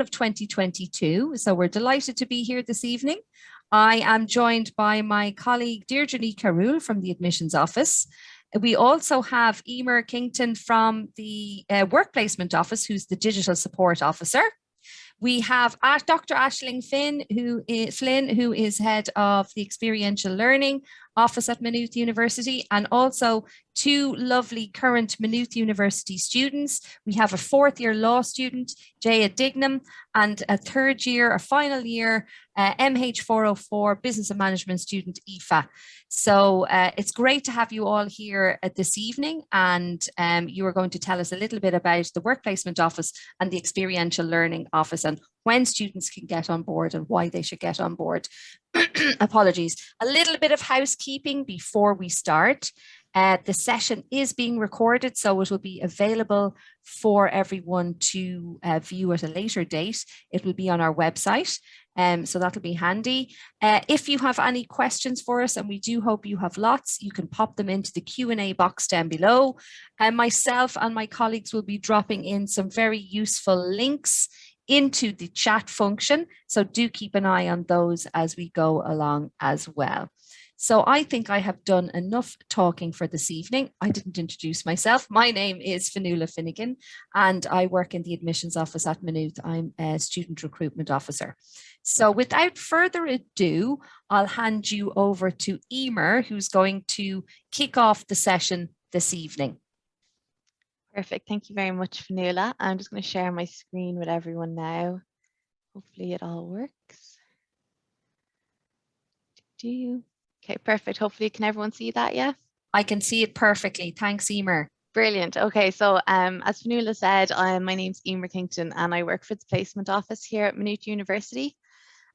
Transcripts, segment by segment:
of 2022. So we're delighted to be here this evening. I am joined by my colleague Deirdre Carroll from the Admissions Office. We also have Emer Kington from the Work Placement Office, who's the Digital Support Officer. We have Dr Aisling Flynn, who is head of the Experiential Learning Office at Maynooth University, and also two lovely current Maynooth University students. We have a fourth-year law student, Jaya Dignam, and a final year MH404 Business and Management student, Aoife. So it's great to have you all here this evening, and you are going to tell us a little bit about the Work Placement Office and the Experiential Learning Office and when students can get on board and why they should get on board. Apologies. A little bit of housekeeping before we start. The session is being recorded, so it will be available for everyone to view at a later date. It will be on our website, so that'll be handy. If you have any questions for us, and we do hope you have lots, you can pop them into the Q&A box down below. Myself and my colleagues will be dropping in some very useful links into the chat function, so do keep an eye on those as we go along as well. So I think I have done enough talking for this evening. I didn't introduce myself. My name is Fionnuala Finnegan, and I work in the Admissions Office at Maynooth. I'm a Student Recruitment Officer. So without further ado, I'll hand you over to Emer, who's going to kick off the session this evening. Perfect. Thank you very much, Fionnuala. I'm just going to share my screen with everyone now. Hopefully it all works. Okay, perfect. Hopefully, can everyone see that? Yeah, I can see it perfectly. Thanks, Emer. Brilliant. Okay, so as Fionnuala said, my name's Emer Kington and I work for the Placement Office here at Maynooth University.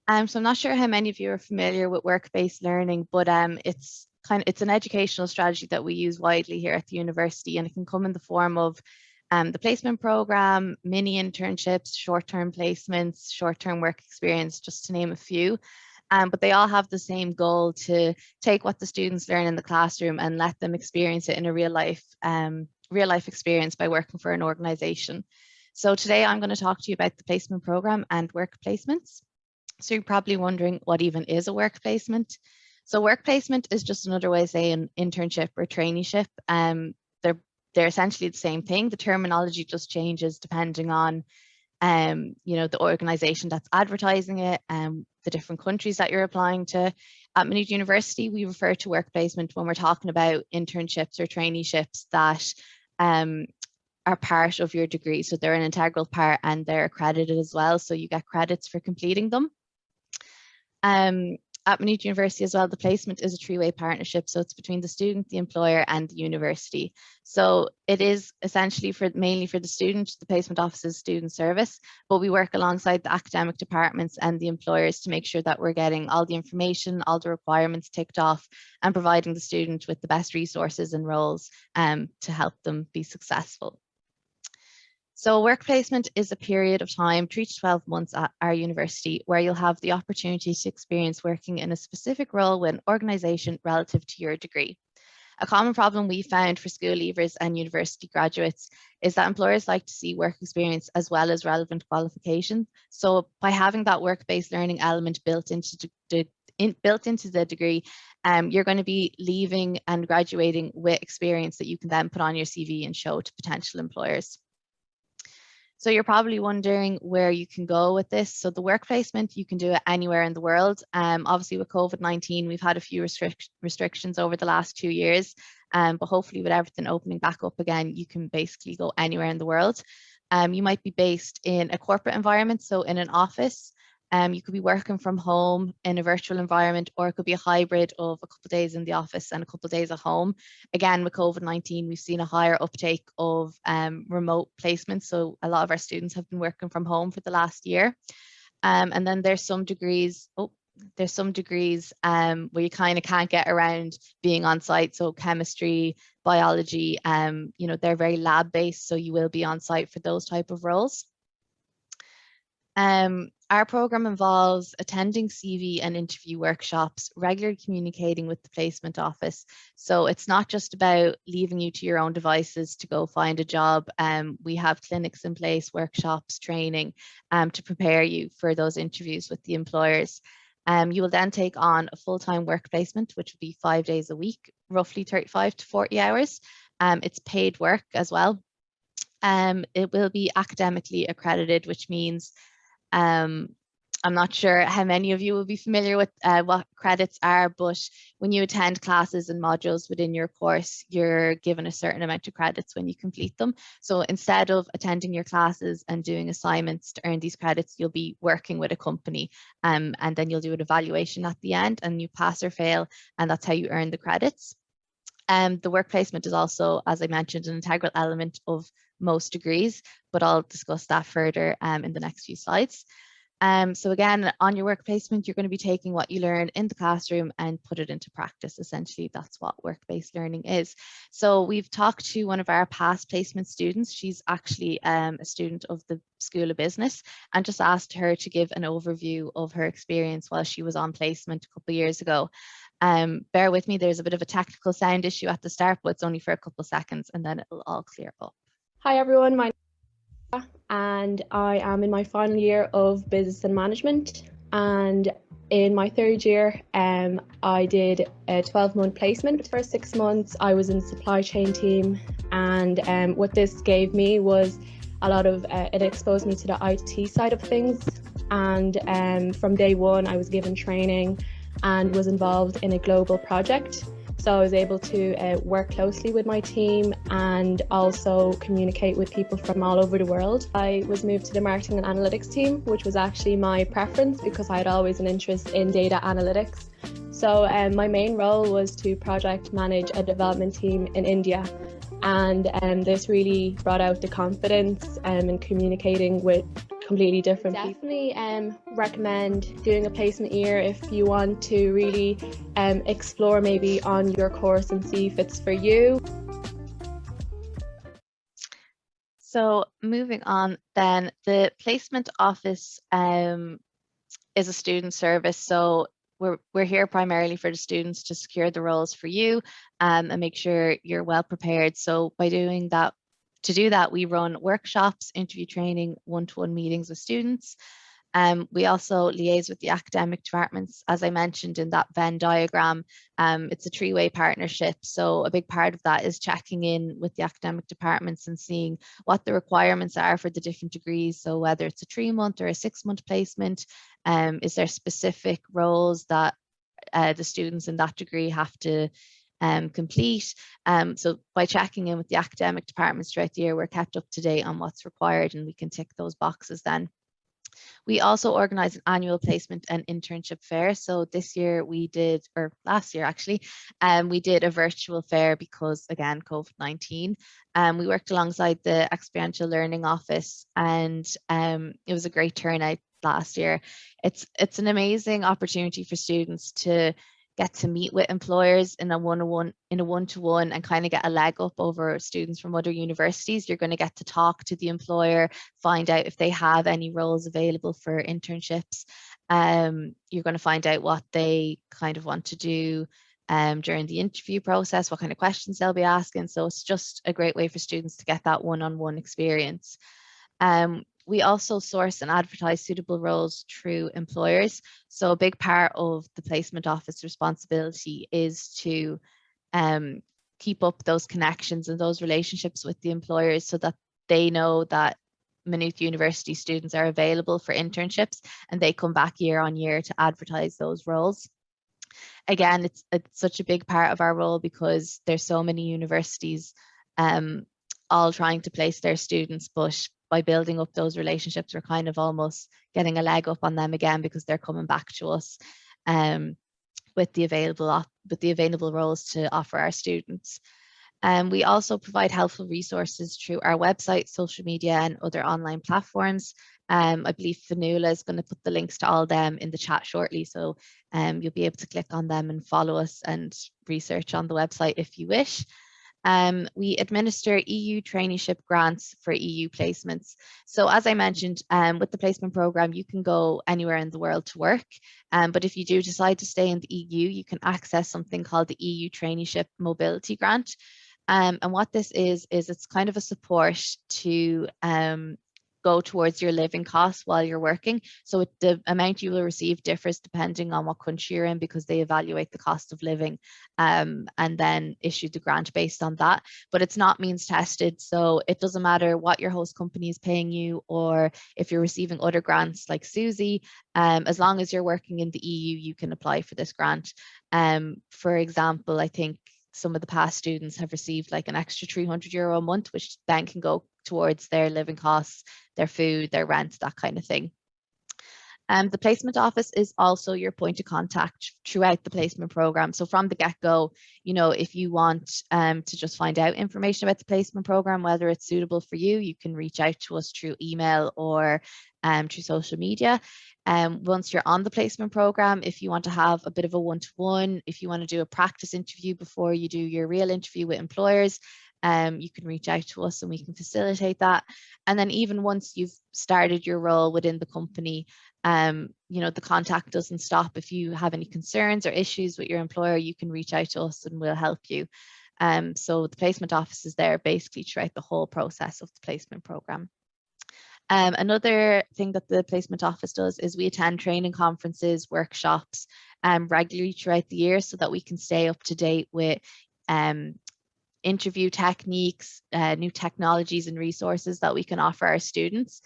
So I'm not sure how many of you are familiar with work-based learning, but it's an educational strategy that we use widely here at the university, and it can come in the form of the placement program, mini internships, short-term placements, short-term work experience, just to name a few. But they all have the same goal to take what the students learn in the classroom and let them experience it in a real life experience by working for an organization. So today I'm going to talk to you about the placement program and work placements. So you're probably wondering, what even is a work placement? So work placement is just another way of saying internship or traineeship. They're essentially the same thing. The terminology just changes depending on the organization that's advertising it, the different countries that you're applying to. At Maynooth University, we refer to work placement when we're talking about internships or traineeships that are part of your degree. So they're an integral part and they're accredited as well. So you get credits for completing them. At Maynooth University as well, the placement is a three-way partnership. So it's between the student, the employer, and the university. So it is essentially mainly for the student. The placement office's student service, but we work alongside the academic departments and the employers to make sure that we're getting all the information, all the requirements ticked off, and providing the student with the best resources and roles to help them be successful. So work placement is a period of time, 3 to 12 months at our university, where you'll have the opportunity to experience working in a specific role with an organisation relative to your degree. A common problem we found for school leavers and university graduates is that employers like to see work experience as well as relevant qualifications. So by having that work-based learning element built into the degree, you're going to be leaving and graduating with experience that you can then put on your CV and show to potential employers. So you're probably wondering where you can go with this. So the work placement, you can do it anywhere in the world. Obviously with COVID-19, we've had a few restrictions over the last 2 years, but hopefully with everything opening back up again, you can basically go anywhere in the world. You might be based in a corporate environment, so in an office. You could be working from home in a virtual environment, or it could be a hybrid of a couple of days in the office and a couple of days at home. Again, with COVID-19, we've seen a higher uptake of remote placements. So a lot of our students have been working from home for the last year. And then there's some degrees, where you kind of can't get around being on site. So chemistry, biology, they're very lab based. So you will be on site for those type of roles. Our program involves attending CV and interview workshops, regularly communicating with the placement office. So it's not just about leaving you to your own devices to go find a job. We have clinics in place, workshops, training to prepare you for those interviews with the employers. You will then take on a full-time work placement, which will be 5 days a week, roughly 35 to 40 hours. It's paid work as well. It will be academically accredited, which means I'm not sure how many of you will be familiar with what credits are, but when you attend classes and modules within your course, you're given a certain amount of credits when you complete them. So instead of attending your classes and doing assignments to earn these credits, you'll be working with a company, and then you'll do an evaluation at the end and you pass or fail, and that's how you earn the credits. The work placement is also, as I mentioned, an integral element of most degrees, but I'll discuss that further in the next few slides. So again, on your work placement, you're going to be taking what you learn in the classroom and put it into practice. Essentially, that's what work-based learning is. So we've talked to one of our past placement students. She's actually a student of the School of Business, and just asked her to give an overview of her experience while she was on placement a couple of years ago. Bear with me, there's a bit of a technical sound issue at the start, but it's only for a couple of seconds and then it'll all clear up. Hi everyone, my name is Sarah, and I am in my final year of business and management, and in my third year I did a 12-month placement. For 6 months I was in the supply chain team, and what this gave me was a lot of it exposed me to the IT side of things, and from day one I was given training and was involved in a global project. So I was able to work closely with my team and also communicate with people from all over the world. I was moved to the marketing and analytics team, which was actually my preference because I had always an interest in data analytics. So my main role was to project manage a development team in India. And this really brought out the confidence in communicating with completely different people. Definitely recommend doing a placement year if you want to really explore maybe on your course and see if it's for you. So moving on then, the placement office is a student service. So we're here primarily for the students to secure the roles for you and make sure you're well prepared. So by doing that, to do that, we run workshops, interview training, one-to-one meetings with students. We also liaise with the academic departments, as I mentioned in that Venn diagram. It's a three-way partnership. So a big part of that is checking in with the academic departments and seeing what the requirements are for the different degrees. So whether it's a 3-month or a 6-month placement, is there specific roles that the students in that degree have to complete. So by checking in with the academic departments throughout the year, we're kept up to date on what's required and we can tick those boxes then. We also organise an annual placement and internship fair. So this year we did, or last year actually, we did a virtual fair because again, COVID-19. We worked alongside the Experiential Learning Office and it was a great turnout last year. It's an amazing opportunity for students to get to meet with employers in a one-to-one and kind of get a leg up over students from other universities. You're going to get to talk to the employer, find out if they have any roles available for internships. You're going to find out what they kind of want to do during the interview process, what kind of questions they'll be asking. So it's just a great way for students to get that one-on-one experience. We also source and advertise suitable roles through employers. So a big part of the placement office responsibility is to keep up those connections and those relationships with the employers so that they know that Maynooth University students are available for internships and they come back year on year to advertise those roles. Again, it's such a big part of our role because there's so many universities all trying to place their students, but by building up those relationships, we're kind of almost getting a leg up on them again because they're coming back to us with the available roles to offer our students. We also provide helpful resources through our website, social media, and other online platforms. I believe Fanula is going to put the links to all of them in the chat shortly, so you'll be able to click on them and follow us and research on the website if you wish. We administer EU traineeship grants for EU placements. So as I mentioned, with the placement program, you can go anywhere in the world to work. But if you do decide to stay in the EU, you can access something called the EU Traineeship Mobility Grant. And what this is it's kind of a support to go towards your living costs while you're working. So the amount you will receive differs depending on what country you're in, because they evaluate the cost of living and then issue the grant based on that. But it's not means tested. So it doesn't matter what your host company is paying you, or if you're receiving other grants like Susie, as long as you're working in the EU, you can apply for this grant. For example, I think some of the past students have received like an extra €300 a month, which then can go towards their living costs, their food, their rent, that kind of thing. The placement office is also your point of contact throughout the placement program. So from the get-go, you know, if you want to just find out information about the placement program, whether it's suitable for you, you can reach out to us through email or through social media. Once you're on the placement program, if you want to have a bit of a one-to-one, if you want to do a practice interview before you do your real interview with employers, you can reach out to us and we can facilitate that. And then even once you've started your role within the company, you know, the contact doesn't stop. If you have any concerns or issues with your employer, you can reach out to us and we'll help you. So the placement office is there basically throughout the whole process of the placement program. Another thing that the placement office does is we attend training conferences, workshops regularly throughout the year so that we can stay up to date with interview techniques, new technologies and resources that we can offer our students.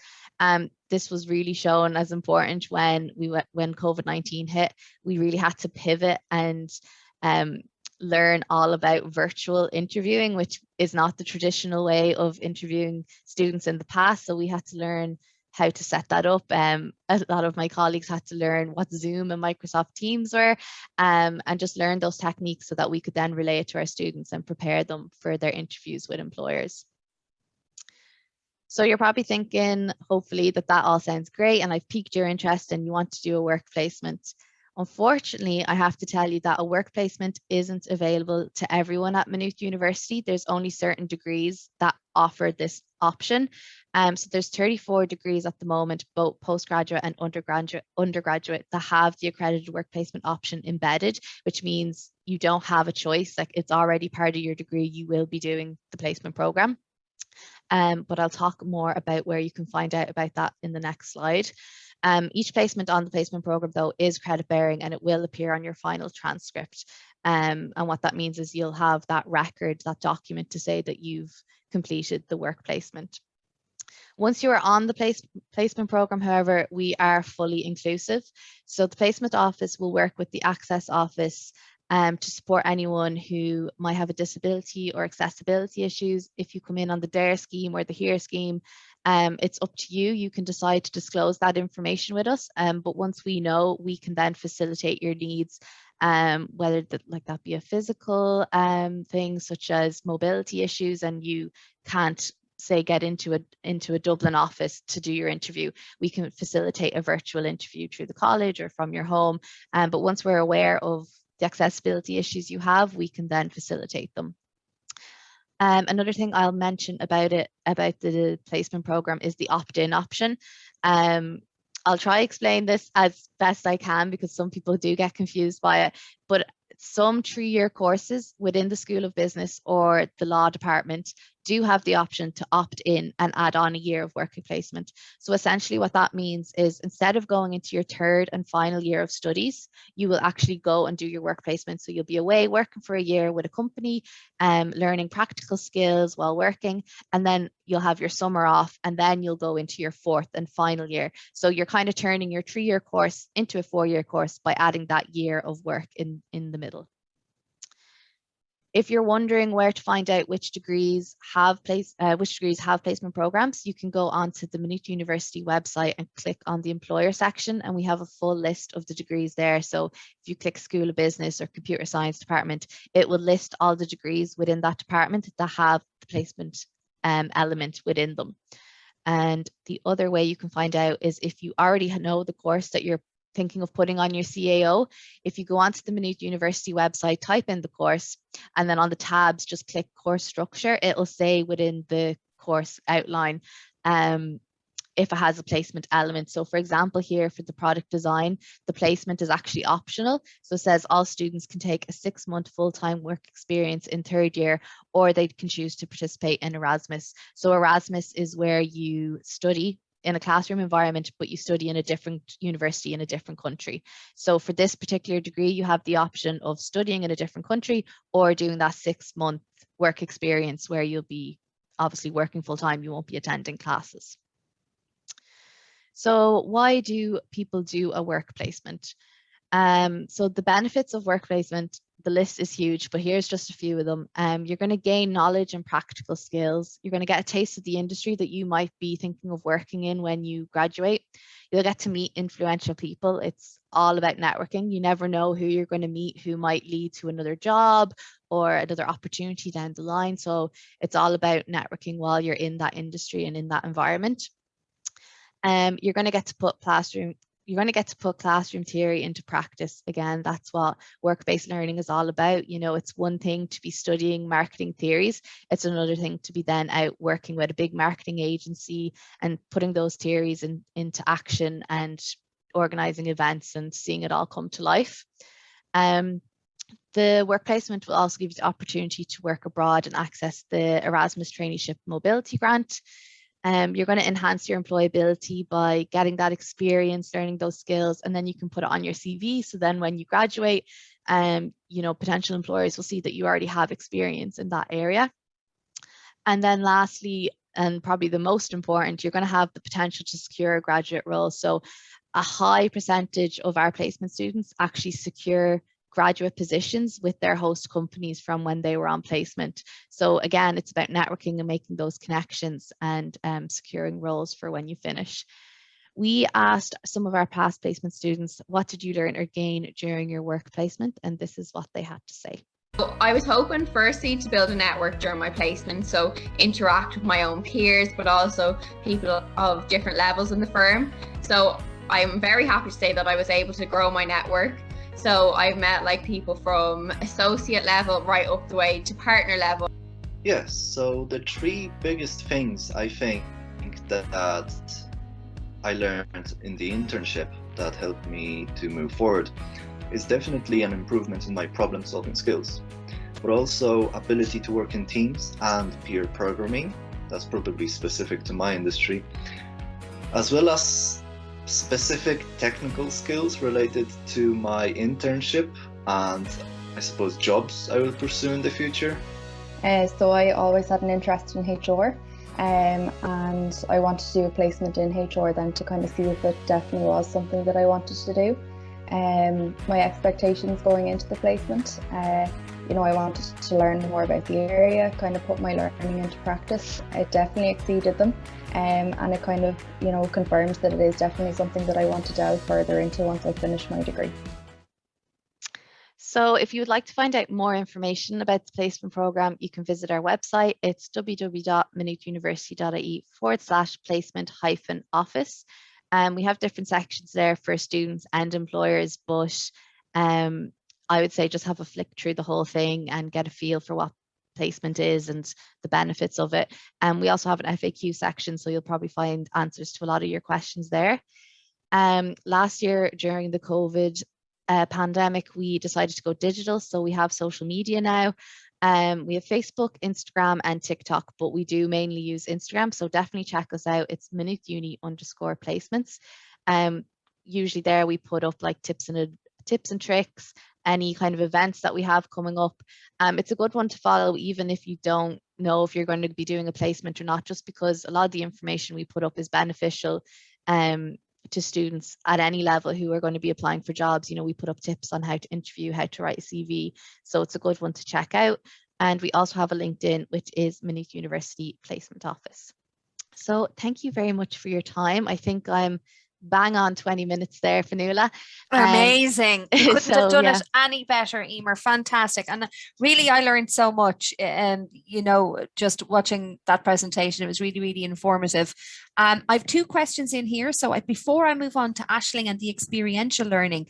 This was really shown as important when COVID-19 hit. We really had to pivot and learn all about virtual interviewing, which is not the traditional way of interviewing students in the past. So we had to learn how to set that up. A lot of my colleagues had to learn what Zoom and Microsoft Teams were, and just learn those techniques so that we could then relay it to our students and prepare them for their interviews with employers. So you're probably thinking, hopefully, that all sounds great and I've piqued your interest and you want to do a work placement. Unfortunately, I have to tell you that a work placement isn't available to everyone at Maynooth University. There's only certain degrees that offer this option. So there's 34 degrees at the moment, both postgraduate and undergraduate, that have the accredited work placement option embedded, which means you don't have a choice. Like, it's already part of your degree. You will be doing the placement program. But I'll talk more about where you can find out about that in the next slide. Each placement on the placement program, though, is credit bearing and it will appear on your final transcript. And what that means is you'll have that record, that document to say that you've completed the work placement. Once you are on the placement program, however, we are fully inclusive. So the placement office will work with the Access Office to support anyone who might have a disability or accessibility issues. If you come in on the DARE scheme or the HERE scheme, it's up to you. You can decide to disclose that information with us. But once we know, we can then facilitate your needs, whether that be a physical thing such as mobility issues, and you can't say get into a Dublin office to do your interview. We can facilitate a virtual interview through the college or from your home. But once we're aware of the accessibility issues you have, we can then facilitate them. Another thing I'll mention about the placement program is the opt-in option. I'll try explain this as best I can because some people do get confused by it, but some 3-year courses within the School of Business or the Law Department do have the option to opt in and add on a year of working placement. So essentially what that means is instead of going into your 3rd and final year of studies, you will actually go and do your work placement. So you'll be away working for a year with a company, learning practical skills while working, and then you'll have your summer off, and then you'll go into your 4th and final year. So you're kind of turning your 3-year course into a 4-year course by adding that year of work in the middle. If you're wondering where to find out which degrees have placement programs, you can go onto the Maynooth University website and click on the employer section, and we have a full list of the degrees there. So if you click School of Business or Computer Science Department, it will list all the degrees within that department that have the placement element within them. And the other way you can find out is if you already know the course that you're thinking of putting on your CAO, if you go onto the Maynooth University website, type in the course, and then on the tabs, just click course structure, it'll say within the course outline if it has a placement element. So for example, here for the product design, the placement is actually optional. So it says all students can take a 6-month full-time work experience in 3rd year, or they can choose to participate in Erasmus. So Erasmus is where you study in a classroom environment, but you study in a different university in a different country. So for this particular degree, you have the option of studying in a different country or doing that 6-month work experience where you'll be obviously working full-time, you won't be attending classes. So why do people do a work placement? So the benefits of work placement, the list is huge, but here's just a few of them. You're going to gain knowledge and practical skills. You're going to get a taste of the industry that you might be thinking of working in when you graduate. You'll get to meet influential people. It's all about networking. You never know who you're going to meet, who might lead to another job or another opportunity down the line. So it's all about networking while you're in that industry and in that environment. You're going to get to put classroom theory into practice. Again, that's what work-based learning is all about. You know, it's one thing to be studying marketing theories. It's another thing to be then out working with a big marketing agency and putting those theories into action and organizing events and seeing it all come to life. The work placement will also give you the opportunity to work abroad and access the Erasmus Traineeship Mobility Grant. You're going to enhance your employability by getting that experience, learning those skills, and then you can put it on your CV. So then when you graduate, you know, potential employers will see that you already have experience in that area. And then lastly, and probably the most important, you're going to have the potential to secure a graduate role. So a high percentage of our placement students actually secure graduate positions with their host companies from when they were on placement. So again, it's about networking and making those connections and securing roles for when you finish. We asked some of our past placement students, what did you learn or gain during your work placement? And this is what they had to say. So I was hoping firstly to build a network during my placement, so interact with my own peers, but also people of different levels in the firm. So I'm very happy to say that I was able to grow my network. So I've met like people from associate level right up the way to partner level. Yes, so the 3 biggest things I think that I learned in the internship that helped me to move forward is definitely an improvement in my problem solving skills, but also ability to work in teams and peer programming. That's probably specific to my industry, as well as specific technical skills related to my internship and I suppose jobs I will pursue in the future. So I always had an interest in HR and I wanted to do a placement in HR then to kind of see if it definitely was something that I wanted to do. My expectations going into the placement, you know, I wanted to learn more about the area, kind of put my learning into practice. It definitely exceeded them, and it kind of, you know, confirms that it is definitely something that I want to delve further into once I finish my degree. So if you would like to find out more information about the placement programme, you can visit our website. It's www.maynoothuniversity.ie/placement-office. We have different sections there for students and employers, but I would say just have a flick through the whole thing and get a feel for what placement is and the benefits of it. And we also have an FAQ section, so you'll probably find answers to a lot of your questions there. Last year during the COVID pandemic, we decided to go digital, so we have social media now. We have Facebook, Instagram, and TikTok, but we do mainly use Instagram, so definitely check us out. It's MaynoothUni_placements. Usually there we put up like tips and tricks, any kind of events that we have coming up. It's a good one to follow even if you don't know if you're going to be doing a placement or not, just because a lot of the information we put up is beneficial to students at any level who are going to be applying for jobs. You know, we put up tips on how to interview, how to write a CV, so it's a good one to check out. And we also have a LinkedIn, which is Maynooth University Placement Office. So thank you very much for your time. I think I'm bang on 20 minutes there, Fionnuala. Amazing. You couldn't so, have done yeah. it any better, Emer. Fantastic. And really, I learned so much, you know, just watching that presentation. It was really, really informative. I have two questions in here. So before I move on to Aisling and the experiential learning,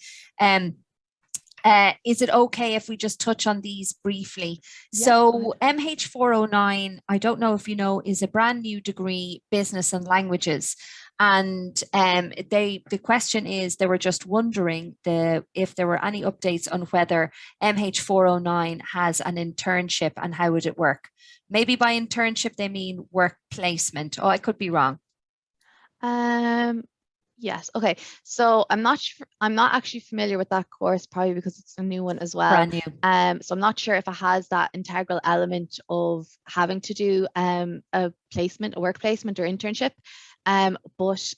is it okay if we just touch on these briefly? Yeah, so MH409, I don't know if you know, is a brand new degree, business and languages. And the question is, they were just wondering if there were any updates on whether MH409 has an internship and how would it work? Maybe by internship, they mean work placement. Oh, I could be wrong. Yes. Okay. So I'm not actually familiar with that course, probably because it's a new one as well. Brand new. So I'm not sure if it has that integral element of having to do a placement, a work placement or internship. But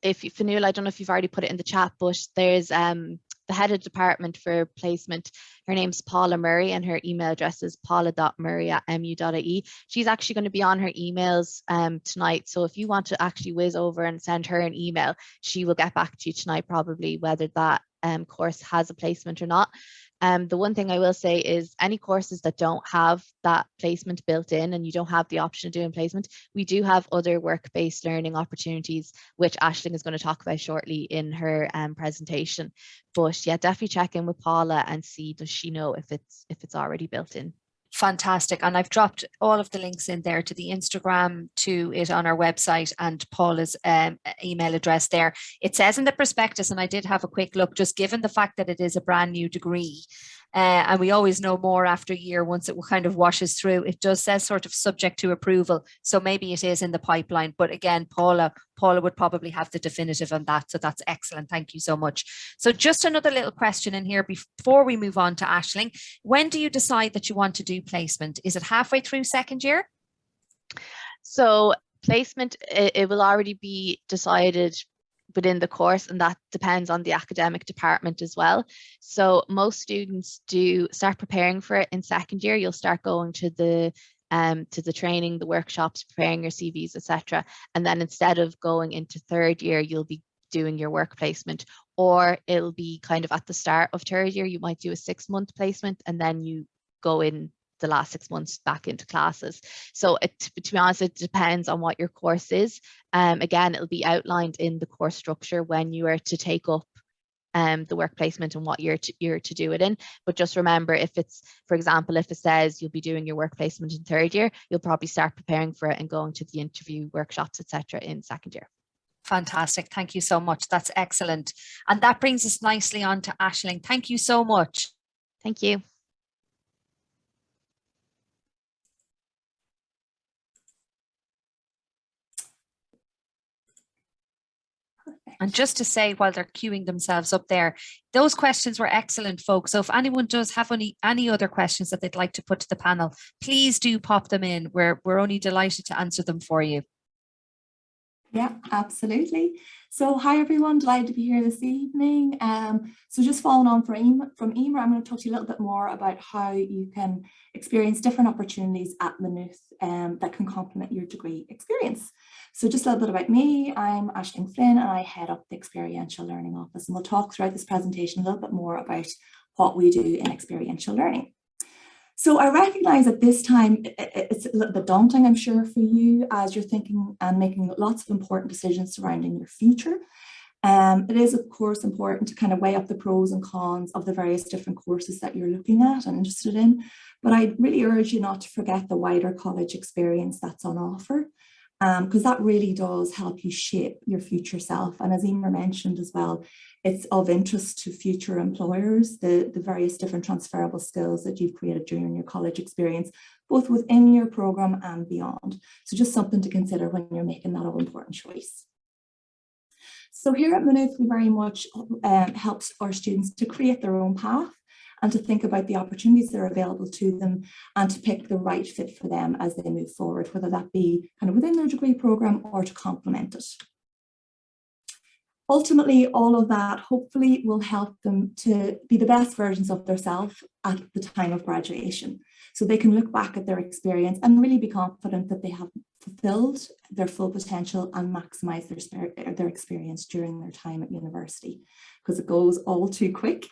if you, Fionnuala, I don't know if you've already put it in the chat, but there's the head of department for placement. Her name's Paula Murray and her email address is paula.murray@mu.ie. She's actually going to be on her emails tonight. So if you want to actually whiz over and send her an email, she will get back to you tonight, probably, whether that course has a placement or not. The one thing I will say is any courses that don't have that placement built in and you don't have the option of doing placement, we do have other work-based learning opportunities, which Aisling is going to talk about shortly in her presentation. But yeah, definitely check in with Paula and see, does she know if it's already built in. Fantastic. And I've dropped all of the links in there to the Instagram, to it on our website, and Paula's email address there. It says in the prospectus, and I did have a quick look, just given the fact that it is a brand new degree, and we always know more after a year once it kind of washes through, it does say sort of subject to approval. So maybe it is in the pipeline. But again, Paula would probably have the definitive on that. So that's excellent. Thank you so much. So just another little question in here before we move on to Aisling. When do you decide that you want to do placement? Is it halfway through second year? So placement, it will already be decided within the course, and that depends on the academic department as well. So most students do start preparing for it in second year. You'll start going to the training, the workshops, preparing your CVs, etc. And then instead of going into third year, you'll be doing your work placement, or it'll be kind of at the start of third year. You might do a 6-month placement and then you go in the last 6 months back into classes. So to be honest, it depends on what your course is. Again, it'll be outlined in the course structure when you are to take up the work placement and what you're to do it in. But just remember, if it's, for example, if it says you'll be doing your work placement in third year, you'll probably start preparing for it and going to the interview workshops, etc. in second year. Fantastic. Thank you so much. That's excellent. And that brings us nicely on to Aisling. Thank you so much. Thank you. And just to say, while they're queuing themselves up there, those questions were excellent, folks. So if anyone does have any other questions that they'd like to put to the panel, please do pop them in. We're only delighted to answer them for you. Yeah, absolutely. So hi everyone, delighted to be here this evening. So just following on from Emer, I'm going to talk to you a little bit more about how you can experience different opportunities at Maynooth that can complement your degree experience. So just a little bit about me. I'm Aisling Flynn and I head up the Experiential Learning Office, and we'll talk throughout this presentation a little bit more about what we do in experiential learning. So I recognise at this time it's a little bit daunting, I'm sure, for you as you're thinking and making lots of important decisions surrounding your future. It is, of course, important to kind of weigh up the pros and cons of the various different courses that you're looking at and interested in. But I really urge you not to forget the wider college experience that's on offer, because that really does help you shape your future self. And as Emer mentioned as well, it's of interest to future employers, the various different transferable skills that you've created during your college experience, both within your programme and beyond. So just something to consider when you're making that all-important choice. So here at Maynooth, we very much help our students to create their own path and to think about the opportunities that are available to them and to pick the right fit for them as they move forward, whether that be kind of within their degree programme or to complement it. Ultimately, all of that hopefully will help them to be the best versions of themselves at the time of graduation. So they can look back at their experience and really be confident that they have fulfilled their full potential and maximize their experience during their time at university, because it goes all too quick.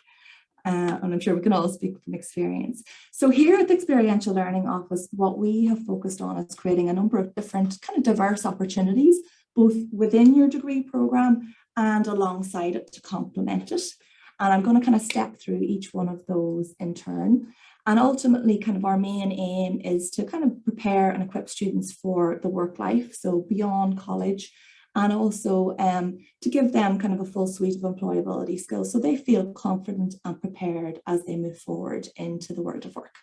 And I'm sure we can all speak from experience. So here at the Experiential Learning Office, what we have focused on is creating a number of different kind of diverse opportunities, both within your degree program and alongside it to complement it. And I'm going to kind of step through each one of those in turn. And ultimately, kind of our main aim is to kind of prepare and equip students for the work life, so beyond college, and also to give them kind of a full suite of employability skills so they feel confident and prepared as they move forward into the world of work.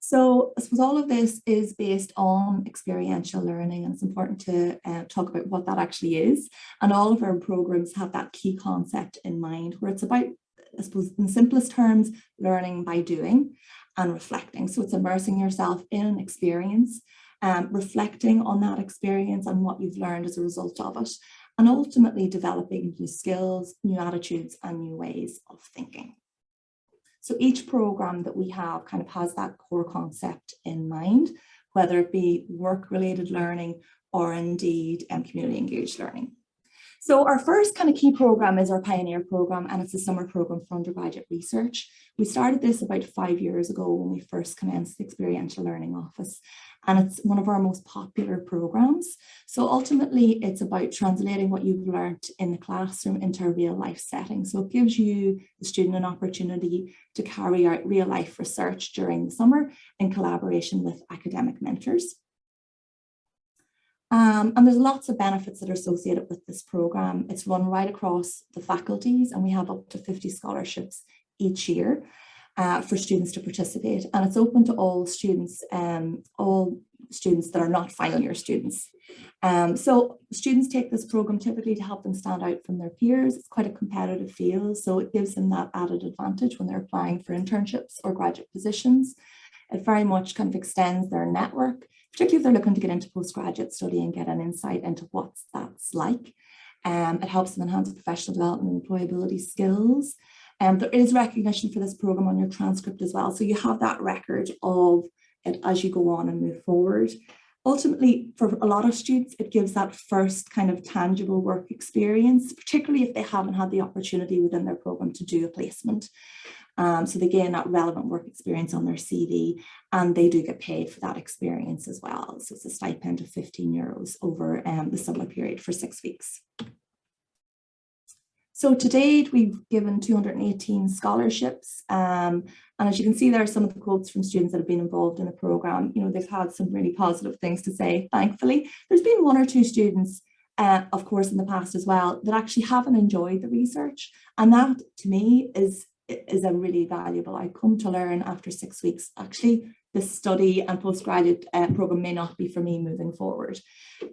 So I suppose all of this is based on experiential learning, and it's important to talk about what that actually is. And all of our programs have that key concept in mind, where it's about, I suppose, in simplest terms, learning by doing and reflecting. So it's immersing yourself in an experience, reflecting on that experience and what you've learned as a result of it, and ultimately developing new skills, new attitudes, and new ways of thinking. So each program that we have kind of has that core concept in mind, whether it be work-related learning or indeed community engaged learning. So our first kind of key program is our Pioneer program, and it's a summer program for undergraduate research. We started this about 5 years ago when we first commenced the Experiential Learning Office, and it's one of our most popular programs. So ultimately, it's about translating what you've learned in the classroom into a real life setting. So it gives you, the student, an opportunity to carry out real life research during the summer in collaboration with academic mentors. And there's lots of benefits that are associated with this program. It's run right across the faculties, and we have up to 50 scholarships each year for students to participate. And it's open to all students that are not final year students. So students take this program typically to help them stand out from their peers. It's quite a competitive field, so it gives them that added advantage when they're applying for internships or graduate positions. It very much kind of extends their network, particularly if they're looking to get into postgraduate study and get an insight into what that's like. It helps them enhance professional development and employability skills. There is recognition for this program on your transcript as well, so you have that record of it as you go on and move forward. Ultimately, for a lot of students, it gives that first kind of tangible work experience, particularly if they haven't had the opportunity within their program to do a placement. So they gain that relevant work experience on their CV, and they do get paid for that experience as well. So it's a stipend of €15 over the summer period for 6 weeks. So to date, we've given 218 scholarships. And as you can see, there are some of the quotes from students that have been involved in the program. You know, they've had some really positive things to say, thankfully. There's been 1 or 2 students, of course, in the past as well, that actually haven't enjoyed the research. And that, to me, is a really valuable outcome, to learn after 6 weeks, actually, this study and postgraduate program may not be for me moving forward.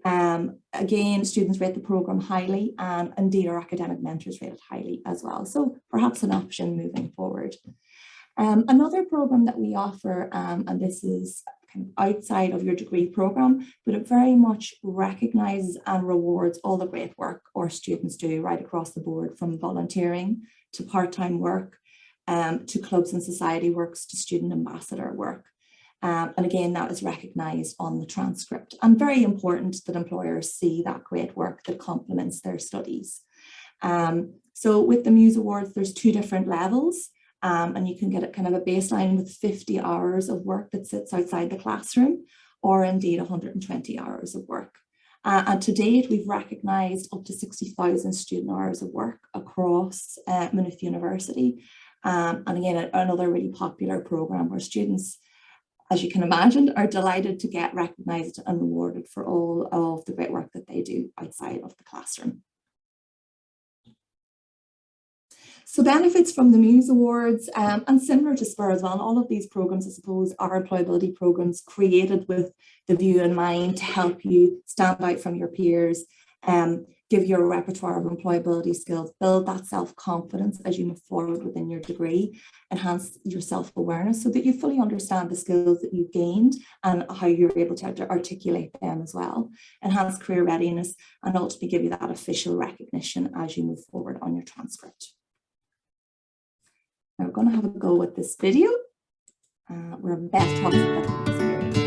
Again, students rate the program highly, and indeed our academic mentors rate it highly as well. So perhaps an option moving forward. Another program that we offer, and this is kind of outside of your degree program, but it very much recognises and rewards all the great work our students do right across the board, from volunteering to part-time work, to clubs and society works, to student ambassador work. And again, that is recognised on the transcript, and very important that employers see that great work that complements their studies. So with the Muse Awards, there's 2 different levels, and you can get it kind of a baseline with 50 hours of work that sits outside the classroom, or indeed 120 hours of work. And to date, we've recognised up to 60,000 student hours of work across Maynooth University. And again, another really popular programme where students, as you can imagine, are delighted to get recognised and rewarded for all of the great work that they do outside of the classroom. So benefits from the Muse Awards, and similar to SPUR as well, and all of these programs, I suppose, are employability programs created with the view in mind to help you stand out from your peers, give you a repertoire of employability skills, build that self-confidence as you move forward within your degree, enhance your self-awareness so that you fully understand the skills that you've gained and how you're able to articulate them as well, enhance career readiness, and ultimately give you that official recognition as you move forward on your transcript. Now we're going to have a go at this video where Beth talks about the experience.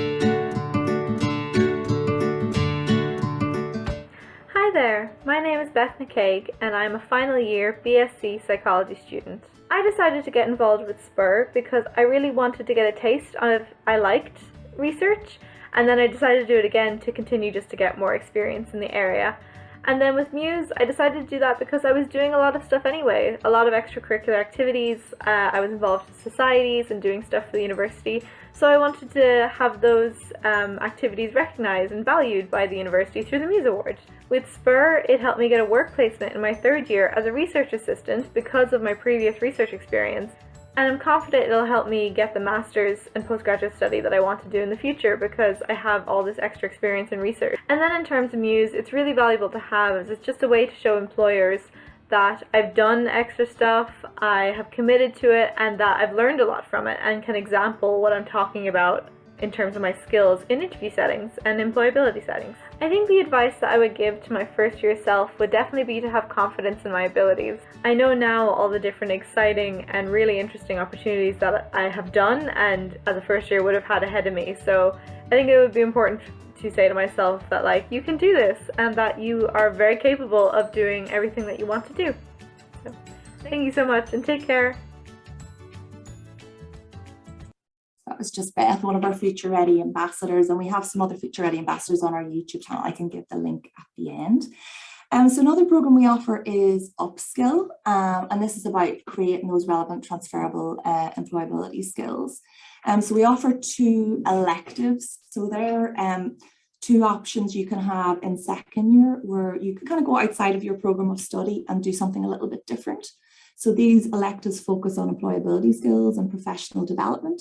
there, my name is Beth McCaig and I'm a final year BSc psychology student. I decided to get involved with SPUR because I really wanted to get a taste of if I liked research, and then I decided to do it again to continue just to get more experience in the area. And then with Muse, I decided to do that because I was doing a lot of stuff anyway, a lot of extracurricular activities. I was involved in societies and doing stuff for the university, so I wanted to have those activities recognised and valued by the university through the Muse Awards. With SPUR, it helped me get a work placement in my third year as a research assistant because of my previous research experience. And I'm confident it'll help me get the master's and postgraduate study that I want to do in the future because I have all this extra experience in research. And then in terms of Muse, it's really valuable to have as it's just a way to show employers that I've done extra stuff, I have committed to it, and that I've learned a lot from it and can example what I'm talking about in terms of my skills in interview settings and employability settings. I think the advice that I would give to my first year self would definitely be to have confidence in my abilities. I know now all the different exciting and really interesting opportunities that I have done and as a first year would have had ahead of me, so I think it would be important to say to myself that like, you can do this and that you are very capable of doing everything that you want to do. So, thank you so much and take care. That was just Beth, one of our Future Ready ambassadors, and we have some other Future Ready ambassadors on our YouTube channel. I can give the link at the end. So another program we offer is Upskill, and this is about creating those relevant transferable employability skills. So we offer 2 electives. So there are 2 options you can have in second year where you can kind of go outside of your program of study and do something a little bit different. So these electives focus on employability skills and professional development.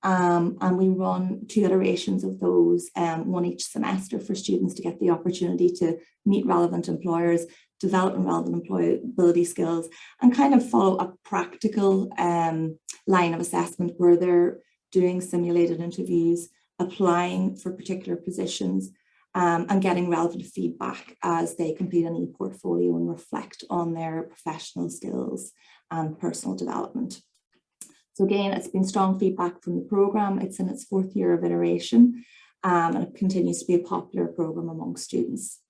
And we run 2 iterations of those, one each semester for students to get the opportunity to meet relevant employers, develop relevant employability skills, and kind of follow a practical line of assessment where they're doing simulated interviews, applying for particular positions, and getting relevant feedback as they complete an e-portfolio and reflect on their professional skills and personal development. So again, it's been strong feedback from the programme. It's in its 4th year of iteration, and it continues to be a popular programme among students.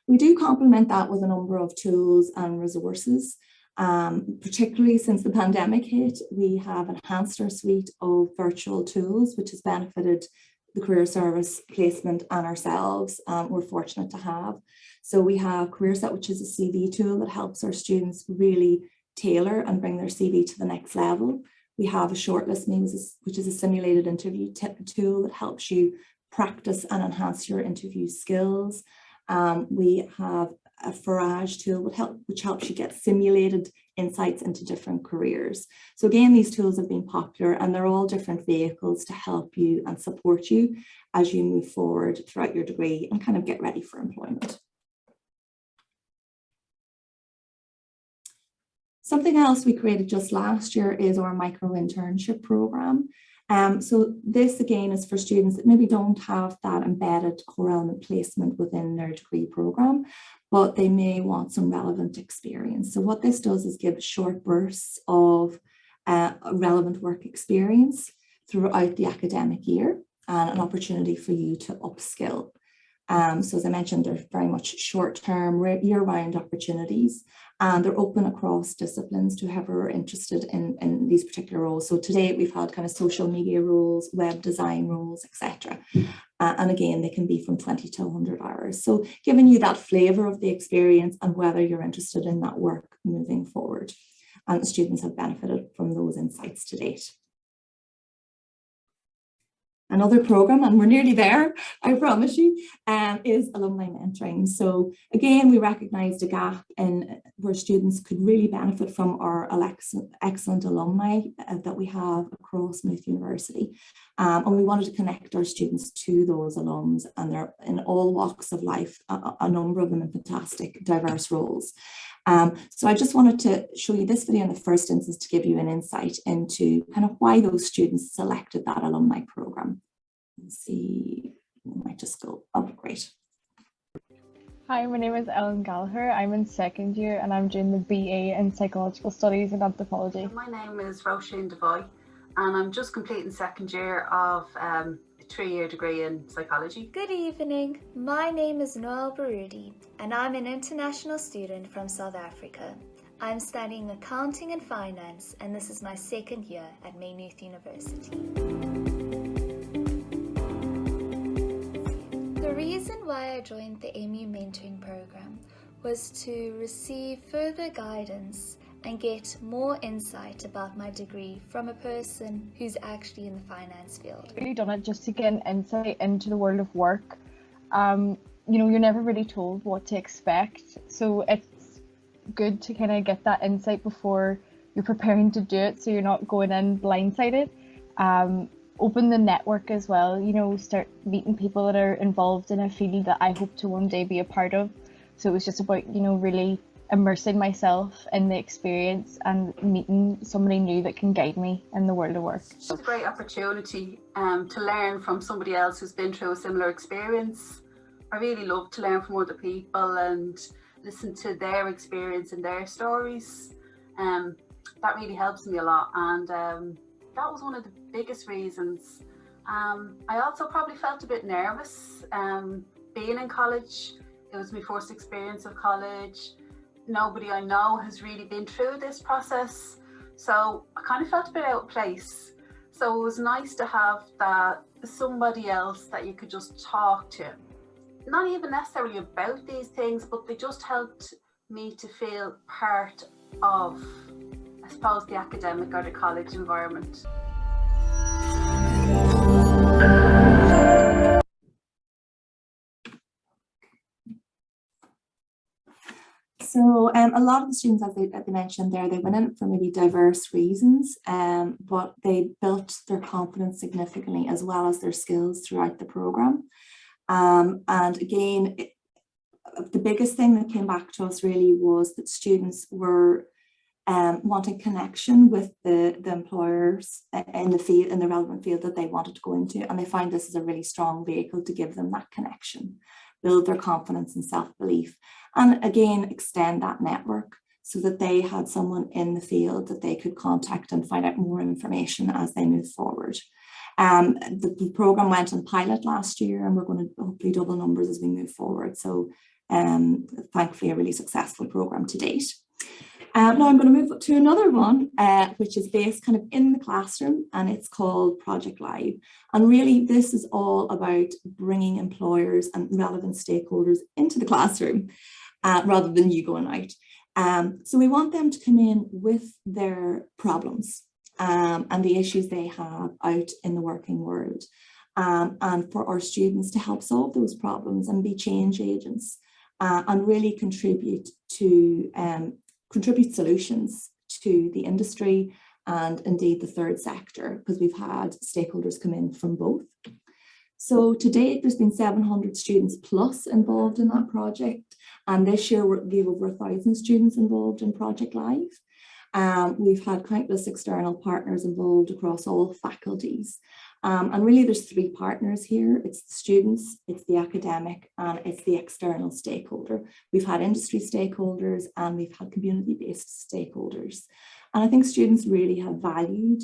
We do complement that with a number of tools and resources. Particularly since the pandemic hit, we have enhanced our suite of virtual tools, which has benefited the Career Service placement and ourselves. We're fortunate to have. So we have CareerSet, which is a CV tool that helps our students really tailor and bring their CV to the next level. We have a Shortlist Muse, which is a simulated interview tool that helps you practice and enhance your interview skills. We have a Farage tool which helps you get simulated insights into different careers. So again, these tools have been popular and they're all different vehicles to help you and support you as you move forward throughout your degree and kind of get ready for employment. Something else we created just last year is our micro internship program. So this again is for students that maybe don't have that embedded core element placement within their degree program, but they may want some relevant experience. So what this does is give short bursts of relevant work experience throughout the academic year and an opportunity for you to upskill. So as I mentioned, they're very much short-term, year-round opportunities, and they're open across disciplines to whoever are interested in these particular roles. So today we've had kind of social media roles, web design roles, etc. And again, they can be from 20 to 100 hours. So giving you that flavour of the experience and whether you're interested in that work moving forward. And the students have benefited from those insights to date. Another program, and we're nearly there, I promise you, is Alumni Mentoring. So again, we recognised a gap in where students could really benefit from our excellent alumni that we have across Muse University. And we wanted to connect our students to those alums, and they're in all walks of life, a number of them in fantastic, diverse roles. So I just wanted to show you this video in the first instance to give you an insight into kind of why those students selected that alumni program. Let's see, we might just go, oh, great. Hi, my name is Ellen Gallagher. I'm in second year and I'm doing the BA in Psychological Studies and Anthropology. My name is Roisin Devoy and I'm just completing second year of 3-year degree in psychology. Good evening, my name is Noel Barudi and I'm an international student from South Africa. I'm studying accounting and finance and this is my 2nd year at Maynooth University. The reason why I joined the MU Mentoring program was to receive further guidance and get more insight about my degree from a person who's actually in the finance field. I've really done it just to get an insight into the world of work. You know, you're never really told what to expect, so it's good to kind of get that insight before you're preparing to do it, so you're not going in blindsided. Open the network as well, you know, start meeting people that are involved in a field that I hope to one day be a part of. So it was just about, you know, really immersing myself in the experience and meeting somebody new that can guide me in the world of work. It's a great opportunity to learn from somebody else who's been through a similar experience. I really love to learn from other people and listen to their experience and their stories. That really helps me a lot, and that was one of the biggest reasons. I also probably felt a bit nervous being in college. It was my first experience of college. Nobody I know has really been through this process, so I kind of felt a bit out of place. So it was nice to have that somebody else that you could just talk to, not even necessarily about these things, but they just helped me to feel part of, I suppose, the academic or the college environment. So a lot of the students, as they mentioned there, they went in for maybe diverse reasons, but they built their confidence significantly as well as their skills throughout the programme. And again, the biggest thing that came back to us really was that students were wanting connection with the employers in the field, in the relevant field that they wanted to go into, and they find this is a really strong vehicle to give them that connection, build their confidence and self-belief, and again extend that network so that they had someone in the field that they could contact and find out more information as they move forward. The programme went on pilot last year, and we're going to hopefully double numbers as we move forward. So thankfully a really successful programme to date. Now I'm going to move to another one, which is based kind of in the classroom, and it's called Project Live. And really this is all about bringing employers and relevant stakeholders into the classroom rather than you going out. So we want them to come in with their problems and the issues they have out in the working world, and for our students to help solve those problems and be change agents and really contribute solutions to the industry and indeed the third sector, because we've had stakeholders come in from both. So to date, there's been 700 students plus involved in that project. And this year we have over 1,000 students involved in Project Live. We've had countless external partners involved across all faculties. And really there's 3 partners here. It's the students, it's the academic, and it's the external stakeholder. We've had industry stakeholders and we've had community-based stakeholders. And I think students really have valued,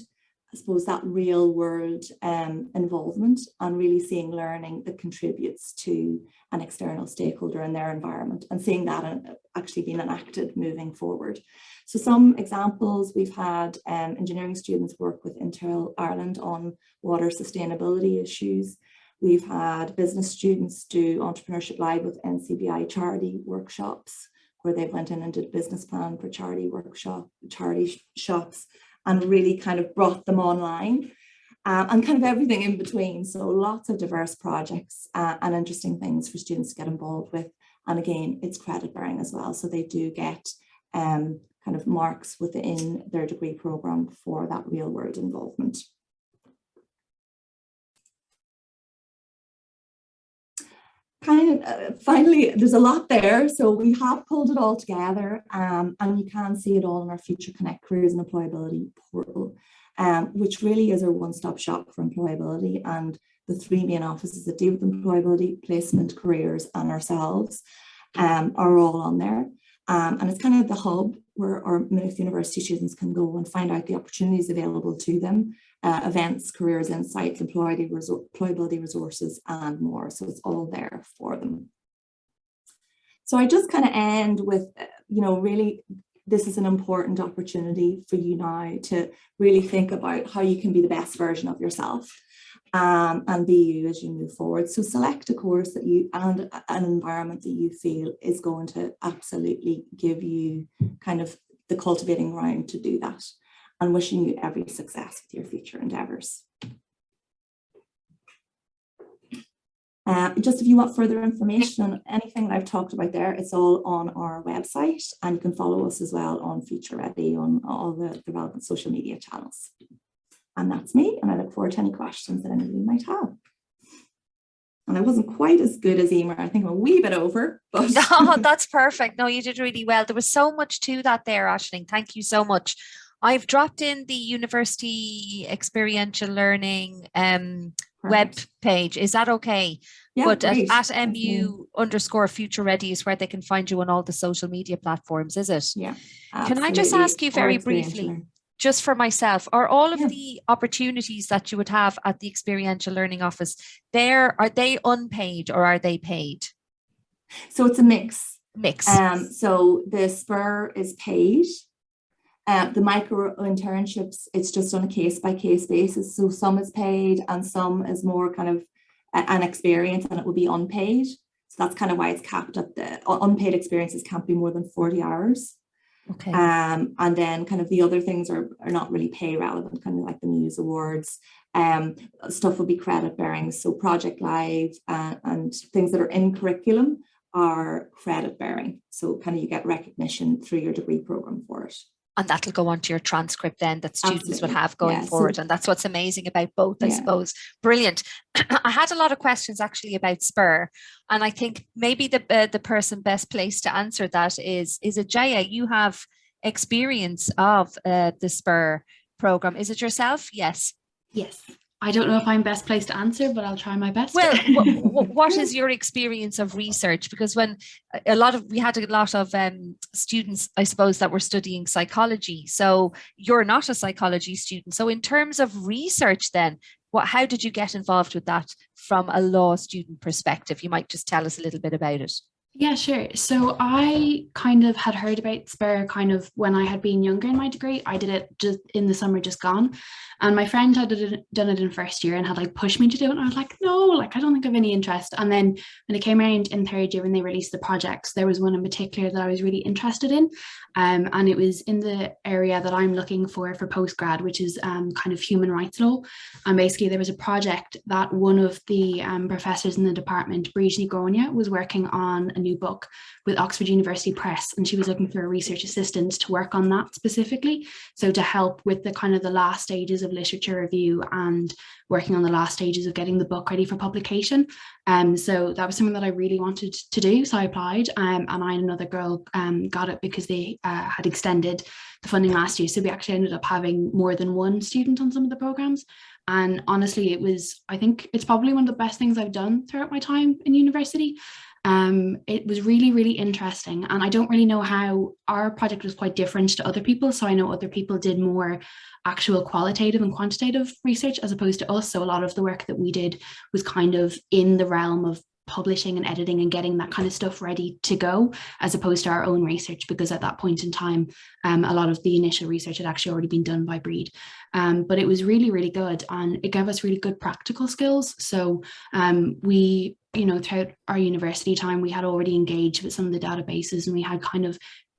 I suppose, that real world involvement and really seeing learning that contributes to an external stakeholder in their environment and seeing that actually being enacted moving forward. So some examples, we've had engineering students work with Intel Ireland on water sustainability issues. We've had business students do Entrepreneurship Live with NCBI charity workshops, where they went in and did a business plan for charity shops and really kind of brought them online, and kind of everything in between. So lots of diverse projects and interesting things for students to get involved with. And again, it's credit bearing as well. So they do get kind of marks within their degree program for that real world involvement. Finally, there's a lot there, so we have pulled it all together, and you can see it all in our Future Connect Careers and Employability portal, which really is our one-stop shop for employability, and the 3 main offices that deal with employability, placement, careers, and ourselves are all on there. And it's kind of the hub where our Muse University students can go and find out the opportunities available to them, events, careers, insights, employability resources, and more. So it's all there for them. So I just kind of end with, really, this is an important opportunity for you now to really think about how you can be the best version of yourself, and be you as you move forward. So select a course that you, and an environment that you feel is going to absolutely give you kind of the cultivating ground to do that, and wishing you every success with your future endeavours. Just if you want further information on anything that I've talked about there, it's all on our website, and you can follow us as well on Future Ready on all the relevant social media channels. And that's me, and I look forward to any questions that any of you might have. And I wasn't quite as good as Emer. I think I'm a wee bit over, but no, that's perfect. No, you did really well. There was so much to that there, Aisling. Thank you so much. I've dropped in the University Experiential Learning web page. Is that okay? Yeah, but great. at MU_Future Ready is where they can find you on all the social media platforms, is it? Yeah. Can I just ask you very briefly, just for myself, are all of the opportunities that you would have at the Experiential Learning Office are they unpaid or are they paid? So it's a mix. So the Spur is paid. The micro internships, it's just on a case-by-case basis. So some is paid and some is more kind of an experience, and it will be unpaid. So that's kind of why it's capped at the unpaid experiences can't be more than 40 hours. Okay. And then kind of the other things are not really pay relevant, kind of like the Muse Awards. Stuff will be credit bearing. So Project Live and things that are in curriculum are credit bearing. So kind of you get recognition through your degree program for it. And that'll go onto your transcript then that students Absolutely. will have going forward. So, and that's what's amazing about both, I suppose. Brilliant. I had a lot of questions actually about Spur. And I think maybe the person best placed to answer that is it Jaya? You have experience of the Spur program. Is it yourself? Yes. Yes. I don't know if I'm best placed to answer, but I'll try my best. Well, what is your experience of research? Because we had a lot of students, I suppose, that were studying psychology. So you're not a psychology student. So in terms of research then, how did you get involved with that from a law student perspective? You might just tell us a little bit about it. Yeah, sure. So I kind of had heard about Spur kind of when I had been younger in my degree. I did it just in the summer just gone. And my friend had done it in first year and had like pushed me to do it. And I was like, no, like I don't think I have any interest. And then when it came around in third year when they released the projects, there was one in particular that I was really interested in. And it was in the area that I'm looking for postgrad, which is kind of human rights law. And basically there was a project that one of the professors in the department, Brigitte Gronia, was working on a new book with Oxford University Press, and she was looking for a research assistant to work on that specifically. So to help with the kind of the last stages of literature review and working on the last stages of getting the book ready for publication. So that was something that I really wanted to do. So I applied, and I and another girl got it because they had extended the funding last year. So we actually ended up having more than one student on some of the programs. And honestly, I think it's probably one of the best things I've done throughout my time in university. It was really, really interesting. And I don't really know how our project was quite different to other people. So I know other people did more actual qualitative and quantitative research as opposed to us. So a lot of the work that we did was kind of in the realm of publishing and editing and getting that kind of stuff ready to go, as opposed to our own research, because at that point in time, a lot of the initial research had actually already been done by Breed. But it was really, really good, and it gave us really good practical skills. So we, throughout our university time, we had already engaged with some of the databases, and we had kind of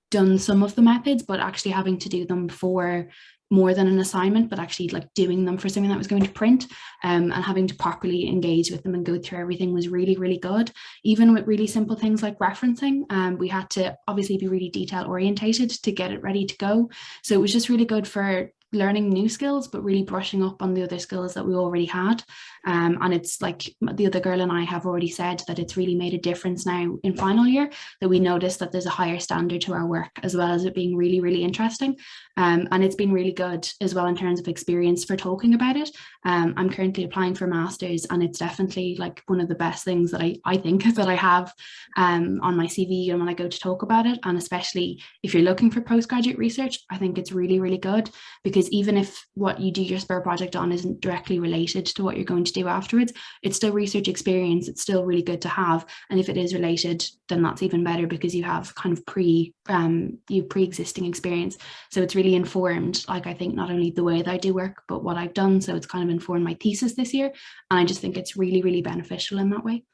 done some of the methods, but actually having to do them for more than an assignment, but actually like doing them for something that was going to print, and having to properly engage with them and go through everything was really, really good. Even with really simple things like referencing, we had to obviously be really detail orientated to get it ready to go. So it was just really good for learning new skills, but really brushing up on the other skills that we already had. And it's like the other girl and I have already said that it's really made a difference now in final year, that we noticed that there's a higher standard to our work, as well as it being really, really interesting. And it's been really good as well in terms of experience for talking about it. I'm currently applying for masters, and it's definitely like one of the best things that I think that I have on my CV and when I go to talk about it. And especially if you're looking for postgraduate research, I think it's really, really good, because even if what you do your spare project on isn't directly related to what you're going to do afterwards, it's still research experience. It's still really good to have. And if it is related, then that's even better, because you have kind of pre-existing experience. So it's really informed, like, I think not only the way that I do work, but what I've done. So it's kind of informed my thesis this year. And I just think it's really, really beneficial in that way.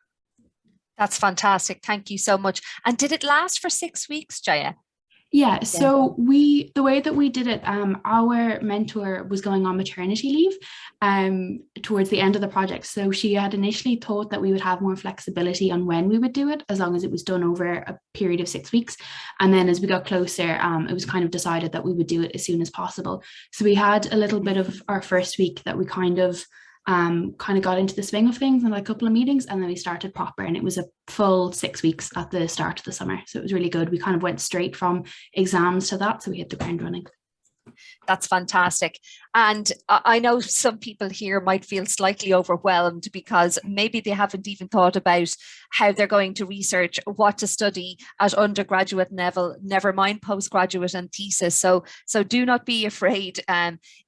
That's fantastic. Thank you so much. And did it last for 6 weeks, Jaya? Yeah, so the way that we did it, our mentor was going on maternity leave towards the end of the project. So she had initially thought that we would have more flexibility on when we would do it, as long as it was done over a period of 6 weeks. And then as we got closer, it was kind of decided that we would do it as soon as possible. So we had a little bit of our first week that we kind of got into the swing of things and a couple of meetings, and then we started proper, and it was a full 6 weeks at the start of the summer. So it was really good. We kind of went straight from exams to that, so we hit the ground running. That's fantastic. And I know some people here might feel slightly overwhelmed because maybe they haven't even thought about how they're going to research what to study at undergraduate level, never mind postgraduate and thesis. So do not be afraid.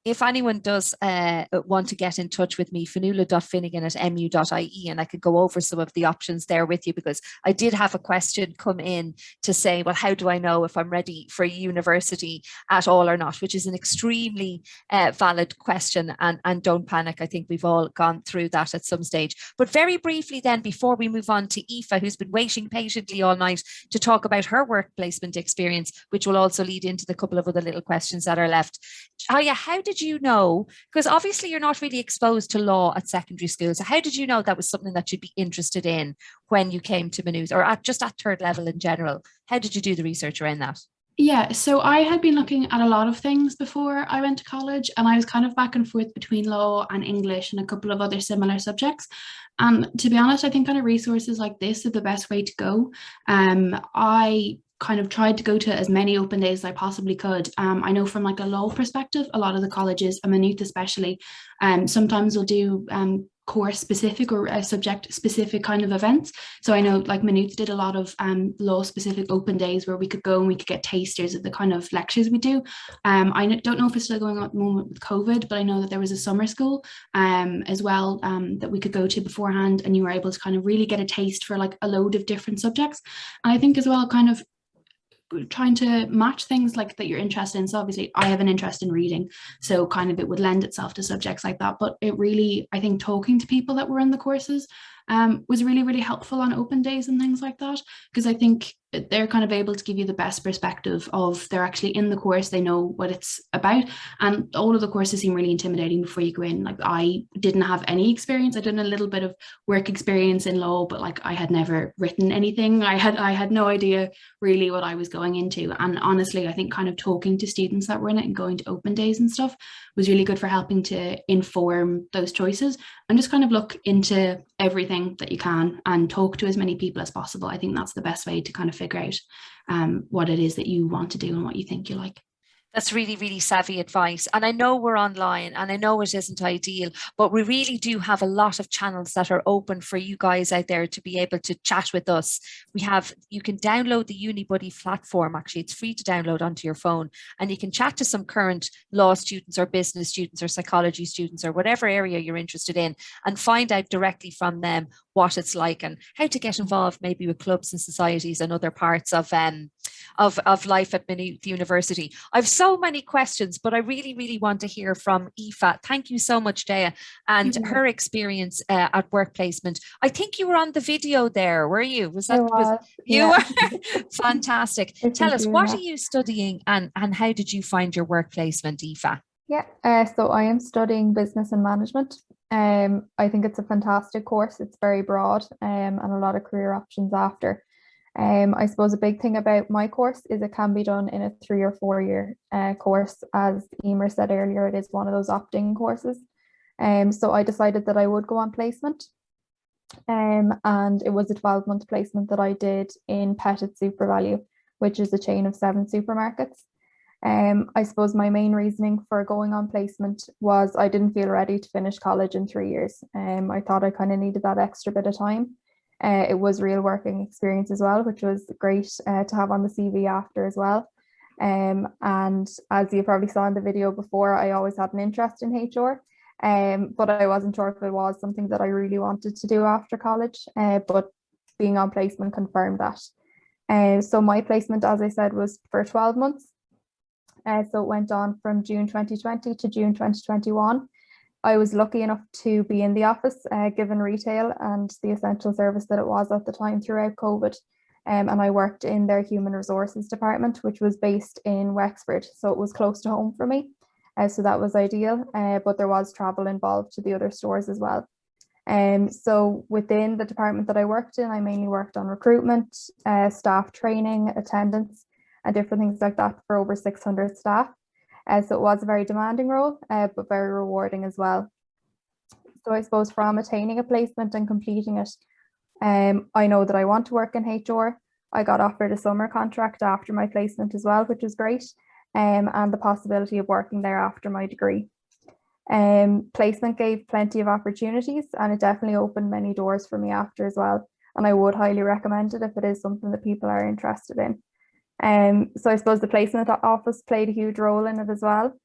If anyone does want to get in touch with me, fanula.finnegan@mu.ie, and I could go over some of the options there with you, because I did have a question come in to say, well, how do I know if I'm ready for university at all or not, which is an extremely valid question, and don't panic. I think we've all gone through that at some stage. But very briefly then, before we move on to Aoife, who's been waiting patiently all night to talk about her work placement experience, which will also lead into the couple of other little questions that are left. Jaya, how did you know, because obviously you're not really exposed to law at secondary school, so how did you know that was something that you'd be interested in when you came to Muse, or just at third level in general? How did you do the research around that? Yeah, so I had been looking at a lot of things before I went to college, and I was kind of back and forth between law and English and a couple of other similar subjects. And to be honest, I think kind of resources like this are the best way to go. I kind of tried to go to as many open days as I possibly could. I know from like a law perspective, a lot of the colleges, and Maynooth especially, sometimes will do course specific or subject specific kind of events. So I know like Maynooth did a lot of law specific open days where we could go and we could get tasters of the kind of lectures we do. I don't know if it's still going on at the moment with COVID, but I know that there was a summer school as well that we could go to beforehand, and you were able to kind of really get a taste for like a load of different subjects. And I think as well, kind of trying to match things like that you're interested in. So obviously I have an interest in reading, so kind of it would lend itself to subjects like that. But it really, I think talking to people that were in the courses was really, really helpful on open days and things like that, because I think they're kind of able to give you the best perspective of they're actually in the course, they know what it's about. And all of the courses seem really intimidating before you go in. Like I didn't have any experience. I did a little bit of work experience in law, but like I had never written anything. I had no idea really what I was going into. And honestly, I think kind of talking to students that were in it and going to open days and stuff was really good for helping to inform those choices, and just kind of look into everything that you can and talk to as many people as possible. I think that's the best way to kind of figure out what it is that you want to do and what you think you like. That's really, really savvy advice. And I know we're online and I know it isn't ideal, but we really do have a lot of channels that are open for you guys out there to be able to chat with us. You can download the UniBuddy platform. Actually, it's free to download onto your phone, and you can chat to some current law students or business students or psychology students or whatever area you're interested in, and find out directly from them what it's like and how to get involved maybe with clubs and societies and other parts of life at Maynooth University. I've so many questions, but I really, really want to hear from Aoife. Thank you so much, Dea, and her experience at work placement. I think you were on the video there, were you? You were fantastic. Tell us, what are you studying and how did you find your work placement, Aoife? Yeah, so I am studying business and management. I think it's a fantastic course. It's very broad and a lot of career options after. I suppose a big thing about my course is it can be done in a 3 or 4 year course. As Emer said earlier, it is one of those opt-in courses. So I decided that I would go on placement. And it was a 12-month placement that I did in Pettit SuperValue, which is a chain of 7 supermarkets. I suppose my main reasoning for going on placement was I didn't feel ready to finish college in 3 years. I thought I kind of needed that extra bit of time. It was real working experience as well, which was great to have on the CV after as well. And as you probably saw in the video before, I always had an interest in HR, but I wasn't sure if it was something that I really wanted to do after college, but being on placement confirmed that. So my placement, as I said, was for 12 months. So it went on from June 2020 to June 2021. I was lucky enough to be in the office, given retail and the essential service that it was at the time throughout COVID. And I worked in their human resources department, which was based in Wexford. So it was close to home for me. So that was ideal, but there was travel involved to the other stores as well. So within the department that I worked in, I mainly worked on recruitment, staff training, attendance, and different things like that for over 600 staff. So it was a very demanding role, but very rewarding as well. So I suppose from attaining a placement and completing it, I know that I want to work in HR. I got offered a summer contract after my placement as well, which was great, and the possibility of working there after my degree. Placement gave plenty of opportunities, and it definitely opened many doors for me after as well. And I would highly recommend it if it is something that people are interested in. So I suppose the placement office played a huge role in it as well.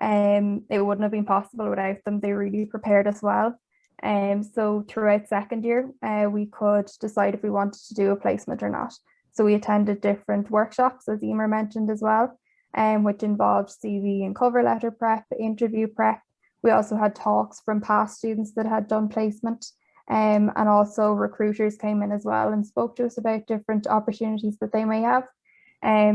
It wouldn't have been possible without them. They really prepared us well. So throughout second year, we could decide if we wanted to do a placement or not. So we attended different workshops, as Emer mentioned as well, which involved CV and cover letter prep, interview prep. We also had talks from past students that had done placement, and also recruiters came in as well and spoke to us about different opportunities that they may have.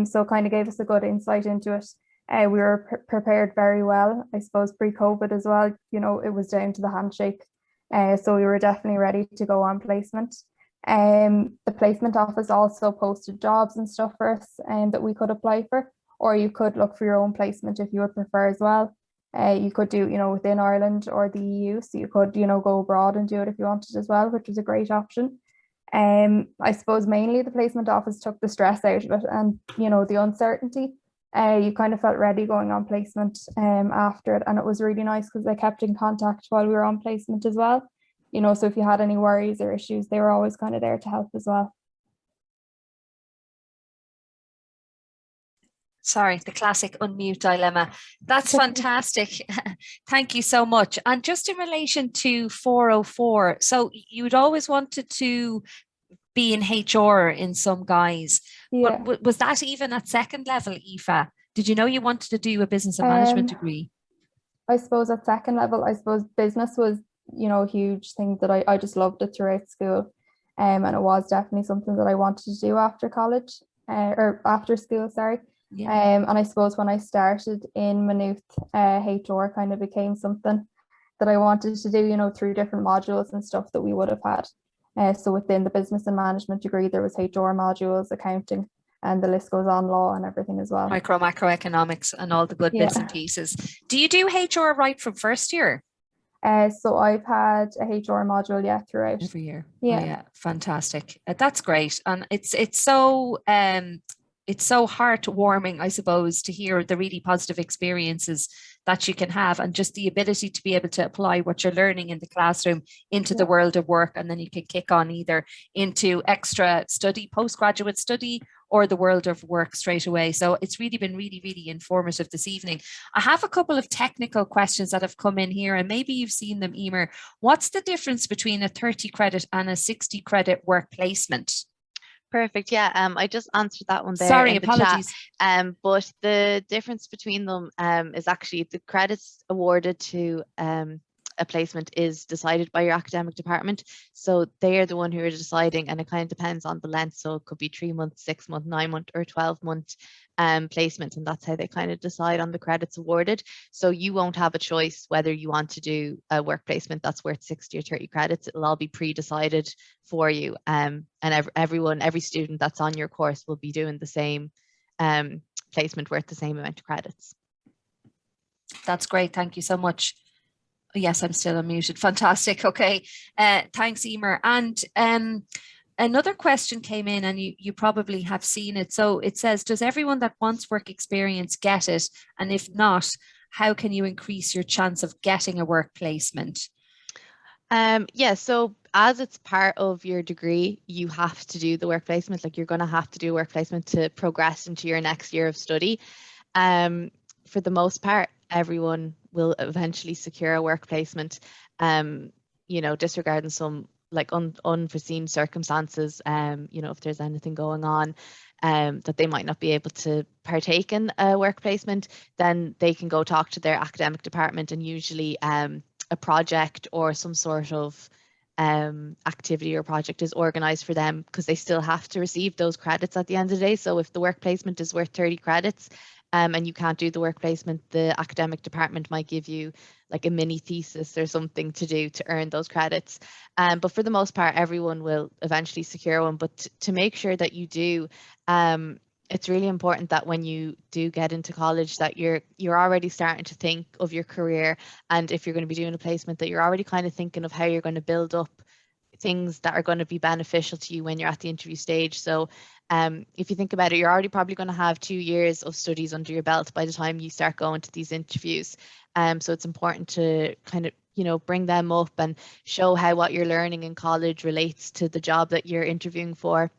So kind of gave us a good insight into it. We were prepared very well, I suppose, pre-COVID as well. You know, it was down to the handshake. So we were definitely ready to go on placement. The placement office also posted jobs and stuff for us that we could apply for, or you could look for your own placement if you would prefer as well. You could do, you know, within Ireland or the EU, so you could, you know, go abroad and do it if you wanted as well, which was a great option. I suppose mainly the placement office took the stress out of it and, you know, the uncertainty. You kind of felt ready going on placement after it, and it was really nice because they kept in contact while we were on placement as well. You know, so if you had any worries or issues, they were always kind of there to help as well. Sorry, the classic unmute dilemma. That's fantastic. Thank you so much. And just in relation to 404, so you'd always wanted to be in HR in some guise. Yeah. But was that even at second level, Aoife? Did you know you wanted to do a business and management degree? I suppose at second level, I suppose business was, you know, a huge thing that I just loved it throughout school. And it was definitely something that I wanted to do after college, or after school, sorry. Yeah. And I suppose when I started in Maynooth, HR kind of became something that I wanted to do, you know, through different modules and stuff that we would have had. So within the business and management degree, there was HR modules, accounting, and the list goes on, law and everything as well. Macroeconomics and all the good bits and pieces. Do you do HR right from first year? So I've had a HR module, throughout. Every year. Yeah. Oh, yeah, fantastic. That's great. And it's so heartwarming, I suppose, to hear the really positive experiences that you can have, and just the ability to be able to apply what you're learning in the classroom into the world of work, and then you can kick on either into extra study, postgraduate study, or the world of work straight away. So it's really been really, really informative this evening. I have a couple of technical questions that have come in here, and maybe you've seen them, Emer. What's the difference between a 30 credit and a 60 credit work placement? Perfect. Yeah, I just answered that one there. Sorry, in the apologies. Chat. But the difference between them is actually the credits awarded to a placement is decided by your academic department. So they are the one who are deciding, and it kind of depends on the length. So it could be 3 months, 6 month, 9 month, or 12-month placement, and that's how they kind of decide on the credits awarded. So you won't have a choice whether you want to do a work placement that's worth 60 or 30 credits. It'll all be pre-decided for you, and every student that's on your course will be doing the same placement worth the same amount of credits. That's great. Thank you so much. Yes, I'm still unmuted. Fantastic. Okay. Thanks, Emer. And Another question came in, and you probably have seen it. So it says, does everyone that wants work experience get it? And if not, how can you increase your chance of getting a work placement? Yeah, so as it's part of your degree, you have to do the work placement. Like, you're going to have to do a work placement to progress into your next year of study. For the most part, everyone will eventually secure a work placement, disregarding some like unforeseen circumstances, if there's anything going on that they might not be able to partake in a work placement, then they can go talk to their academic department, and usually a project or some sort of activity or project is organized for them, because they still have to receive those credits at the end of the day. So if the work placement is worth 30 credits and you can't do the work placement, the academic department might give you like a mini thesis or something to do to earn those credits. But for the most part, everyone will eventually secure one. But to make sure that you do, it's really important that when you do get into college, that you're already starting to think of your career, and if you're going to be doing a placement, that you're already kind of thinking of how you're going to build up things that are going to be beneficial to you when you're at the interview stage. So if you think about it, you're already probably going to have 2 years of studies under your belt by the time you start going to these interviews. So it's important to kind of bring them up and show how what you're learning in college relates to the job that you're interviewing for.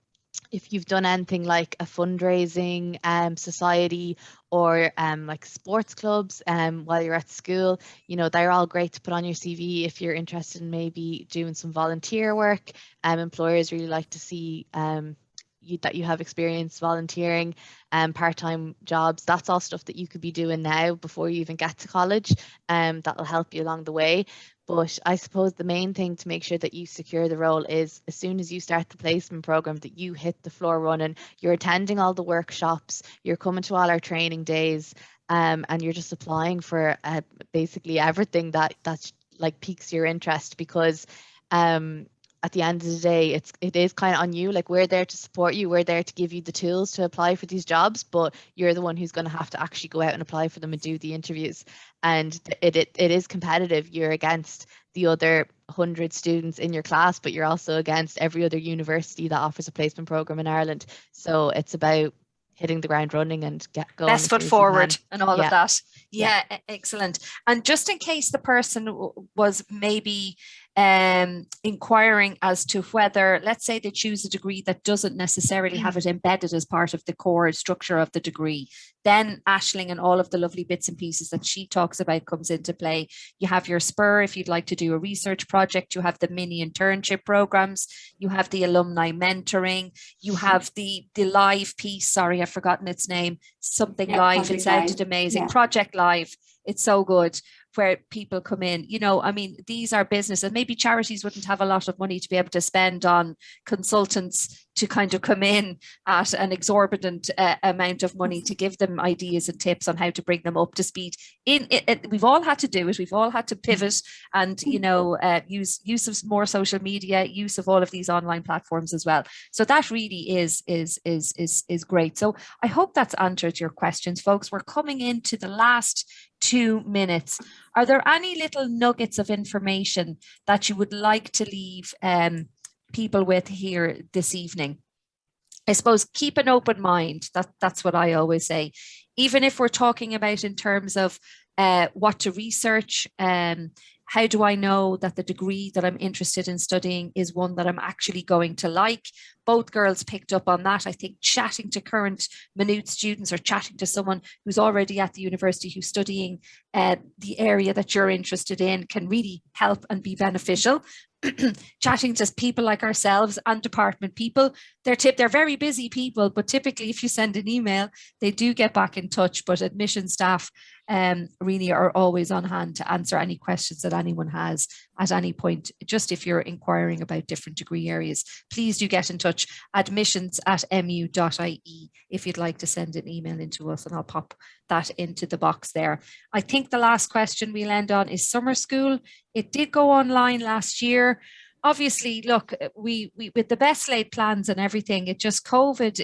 If you've done anything like a fundraising society or like sports clubs while you're at school, they're all great to put on your CV. If you're interested in maybe doing some volunteer work, employers really like to see that you have experience volunteering, part-time jobs. That's all stuff that you could be doing now before you even get to college. That'll help you along the way. But I suppose the main thing to make sure that you secure the role is, as soon as you start the placement program, that you hit the floor running. You're attending all the workshops, you're coming to all our training days, and you're just applying for basically everything that like piques your interest, because at the end of the day, it is kind of on you. Like, we're there to support you, we're there to give you the tools to apply for these jobs, but you're the one who's going to have to actually go out and apply for them and do the interviews. And it is competitive. You're against the other 100 students in your class, but you're also against every other university that offers a placement program in Ireland. So it's about hitting the ground running and get going. Best foot forward and all of that. Yeah, excellent. And just in case the person was maybe inquiring as to whether, let's say they choose a degree that doesn't necessarily have it embedded as part of the core structure of the degree, then Aisling and all of the lovely bits and pieces that she talks about comes into play. You have your spur if you'd like to do a research project, you have the mini internship programs, you have the alumni mentoring, you have the live piece, sorry, I've forgotten its name, something live, it sounded amazing, Project Live, it's so good, where people come in, I mean, these are businesses. Maybe charities wouldn't have a lot of money to be able to spend on consultants to kind of come in at an exorbitant amount of money to give them ideas and tips on how to bring them up to speed. We've all had to do it. We've all had to pivot and, use of more social media, use of all of these online platforms as well. So that really is great. So I hope that's answered your questions, folks. We're coming into the last 2 minutes. Are there any little nuggets of information that you would like to leave people with here this evening? I suppose keep an open mind. That's what I always say. Even if we're talking about in terms of what to research, how do I know that the degree that I'm interested in studying is one that I'm actually going to like? Both girls picked up on that. I think chatting to current minute students or chatting to someone who's already at the university who's studying the area that you're interested in can really help and be beneficial. Chatting to people like ourselves and department people, they're very busy people, but typically if you send an email, they do get back in touch. But admission staff really are always on hand to answer any questions that anyone has at any point. Just if you're inquiring about different degree areas, please do get in touch. admissions@mu.ie if you'd like to send an email into us, and I'll pop that into the box there. I think the last question we'll end on is summer school. It did go online last year. Obviously, look, we with the best laid plans and everything, it just COVID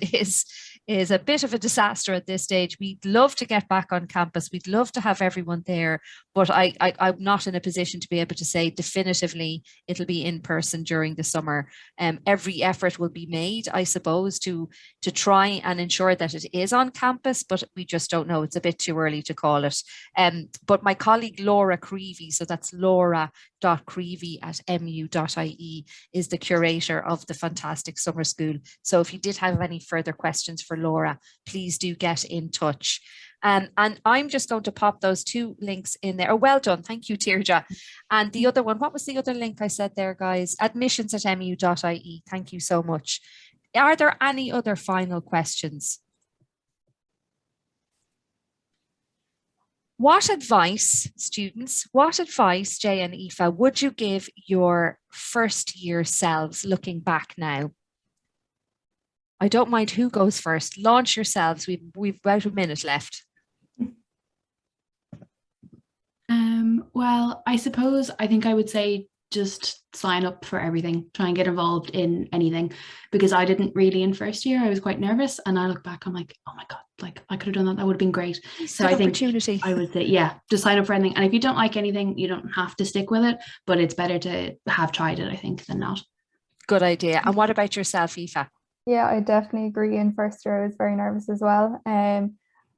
is a bit of a disaster at this stage. We'd love to get back on campus. We'd love to have everyone there, but I'm not in a position to be able to say definitively it'll be in person during the summer. Every effort will be made, I suppose, to try and ensure that it is on campus, but we just don't know. It's a bit too early to call it. But my colleague Laura Creevy, so that's laura.creevy@mu.ie, is the curator of the fantastic summer school. So if you did have any further questions for Laura, please do get in touch. And I'm just going to pop those two links in there. Oh, well done. Thank you, Tirja. And the other one, what was the other link I said there, guys? admissions@mu.ie. Thank you so much. Are there any other final questions? What advice, students, what advice, Jay and Aoife, would you give your first year selves looking back now? I don't mind who goes first. Launch yourselves. We've about a minute left. Well, I think I would say just sign up for everything. Try and get involved in anything, because I didn't really in first year. I was quite nervous, and I look back, I'm like, oh my God, like I could have done that. That would have been great. So I think I would say, yeah, just sign up for anything. And if you don't like anything, you don't have to stick with it, but it's better to have tried it, I think, than not. Good idea. And what about yourself, Aoife? Yeah, I definitely agree. In first year, I was very nervous as well.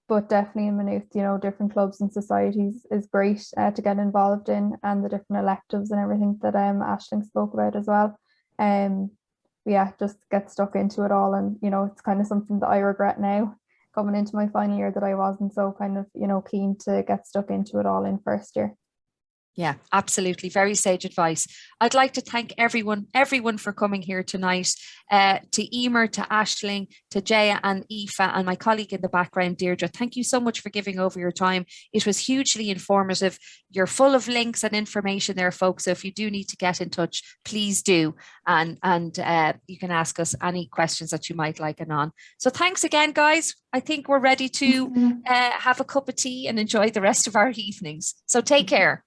But definitely in Maynooth, you know, different clubs and societies is great to get involved in, and the different electives and everything that Aisling spoke about as well. Yeah, just get stuck into it all, and you know, it's kind of something that I regret now coming into my final year, that I wasn't so kind of, you know, keen to get stuck into it all in first year. Yeah, absolutely. Very sage advice. I'd like to thank everyone for coming here tonight. To Emer, to Aisling, to Jaya and Aoife, and my colleague in the background, Deirdre. Thank you so much for giving over your time. It was hugely informative. You're full of links and information there, folks. So if you do need to get in touch, please do. And you can ask us any questions that you might like anon. So thanks again, guys. I think we're ready to have a cup of tea and enjoy the rest of our evenings. So take care.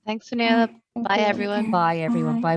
Thanks, Vanilla. Bye, everyone. Bye, everyone. Bye.